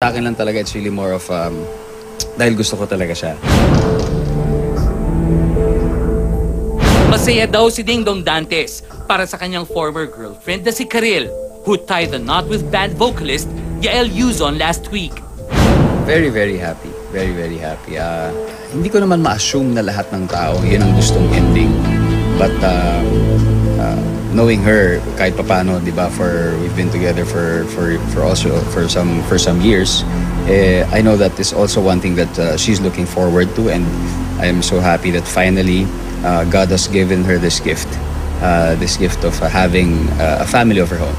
Akin lang talaga, it's really more of, dahil gusto ko talaga siya. Masaya daw si Dingdong Dantes para sa kanyang former girlfriend na si Karil, who tied the knot with band vocalist Yael Yuzon last week. Very, very happy. Very, very happy. Hindi ko naman ma-assume na lahat ng tao, yun ang gustong ending. But knowing her, kahit papano, di ba, we've been together for some years, I know that is also one thing that she's looking forward to, and I am so happy that finally God has given her this gift of having a family of her own.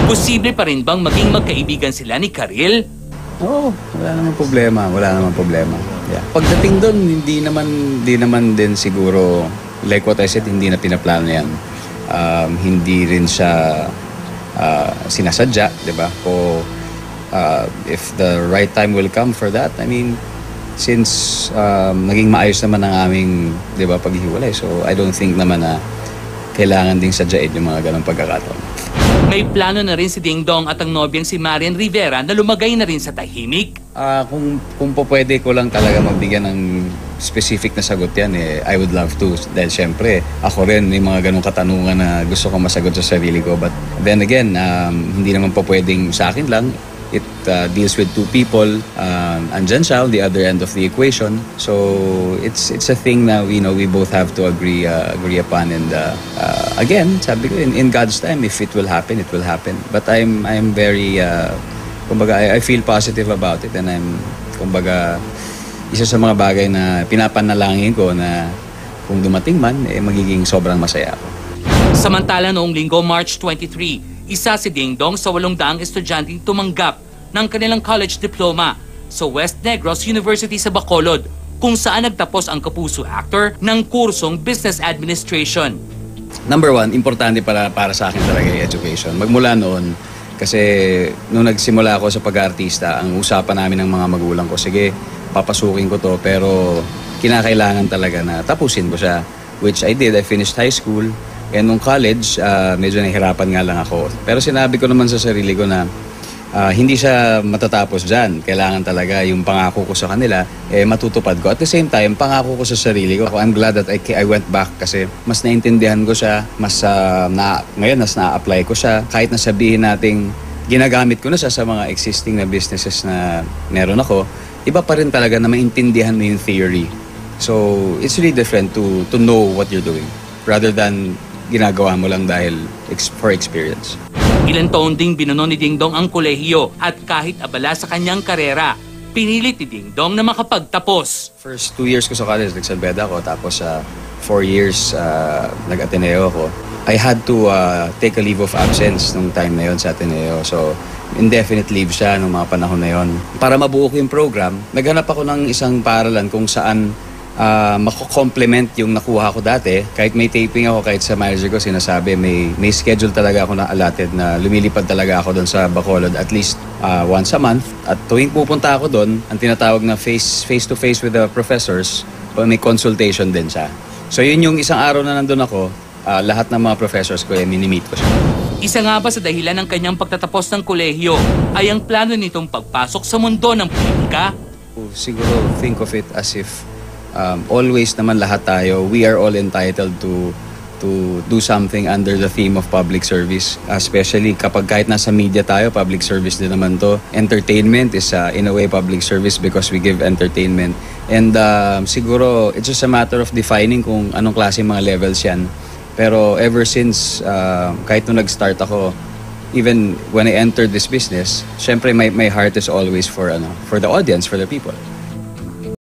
Posible pa rin bang maging magkaibigan sila ni Karil? Oo, wala namang problema. Yeah. Pagdating doon, hindi naman din siguro, like what I said, hindi na pinaplano yan. Hindi rin siya sinasadya, di ba? If the right time will come for that, I mean, since naging maayos naman ang aming, di ba, paghihiwalay, so I don't think naman na kailangan ding sadyain yung mga ganong pagkakataon. May plano na rin si Dingdong at ang nobyang si Marian Rivera na lumagay na rin sa tahimik. Kung po pwede ko lang talaga magbigyan ng specific na sagot yan, I would love to. Dahil syempre, ako rin may mga ganong katanungan na gusto kong masagot sa sarili ko. But then again, hindi naman po pwedeng sa akin lang. It deals with two people. Andyan siya on the other end of the equation. So it's a thing na we both have to agree upon. And again, sabi ko, in God's time, if it will happen, it will happen. But I'm very, kumbaga, I feel positive about it. And kumbaga, isa sa mga bagay na pinapanalangin ko na kung dumating man, magiging sobrang masaya ako. Samantala noong linggo, March 23, isa si Dingdong sa 800 estudyanteng tumanggap ng kanilang college diploma sa West Negros University sa Bacolod, kung saan nagtapos ang kapuso actor ng kursong Business Administration. Number one, importante para sa akin talaga yung education. Magmula noon, kasi nung nagsimula ako sa pag-artista, ang usapan namin ng mga magulang ko, sige, papasukin ko to, pero kinakailangan talaga na tapusin ko siya. Which I did. I finished high school. And nung college, medyo nahihirapan nga lang ako. Pero sinabi ko naman sa sarili ko na hindi siya matatapos dyan. Kailangan talaga yung pangako ko sa kanila, matutupad ko. At the same time, pangako ko sa sarili ko. I'm glad that I went back kasi mas naintindihan ko siya, ngayon mas na-apply ko siya. Kahit nasabihin nating ginagamit ko na siya sa mga existing na businesses na meron ako, iba pa rin talaga na maintindihan mo yung theory. So, it's really different to know what you're doing rather than ginagawa mo lang dahil for experience. Ilang taon ding binuno ni Dingdong ang kolehiyo at kahit abala sa kanyang karera, pinilit ni Dingdong na makapagtapos. First 2 years ko sa college, nag-San Beda ako. Tapos 4 years, nag-Ateneo ako. I had to take a leave of absence nung time na yon sa Ateneo. So, indefinite leave siya nung mga panahon na yon. Para mabuo ko yung program, naghanap ako ng isang paaralan kung saan mako-complement yung nakuha ko dati. Kahit may taping ako, kahit sa manager ko sinasabi, may schedule talaga ako na allotted na lumilipad talaga ako doon sa Bacolod at least once a month. At tuwing pupunta ako doon, ang tinatawag na face-to-face with the professors, may consultation din siya. So yun yung isang araw na nandun ako, lahat ng mga professors ko, mini-meet ko siya. Isa nga ba sa dahilan ng kanyang pagtatapos ng kolehiyo ay ang plano nitong pagpasok sa mundo ng politika? Siguro think of it as if always naman lahat tayo, we are all entitled to do something under the theme of public service. Especially kapag kahit nasa media tayo, public service din naman to. Entertainment is in a way public service because we give entertainment. And siguro it's just a matter of defining kung anong klase mga levels yan. Pero ever since, kahit nung nag-start ako, even when I entered this business, syempre my heart is always for the audience, for the people.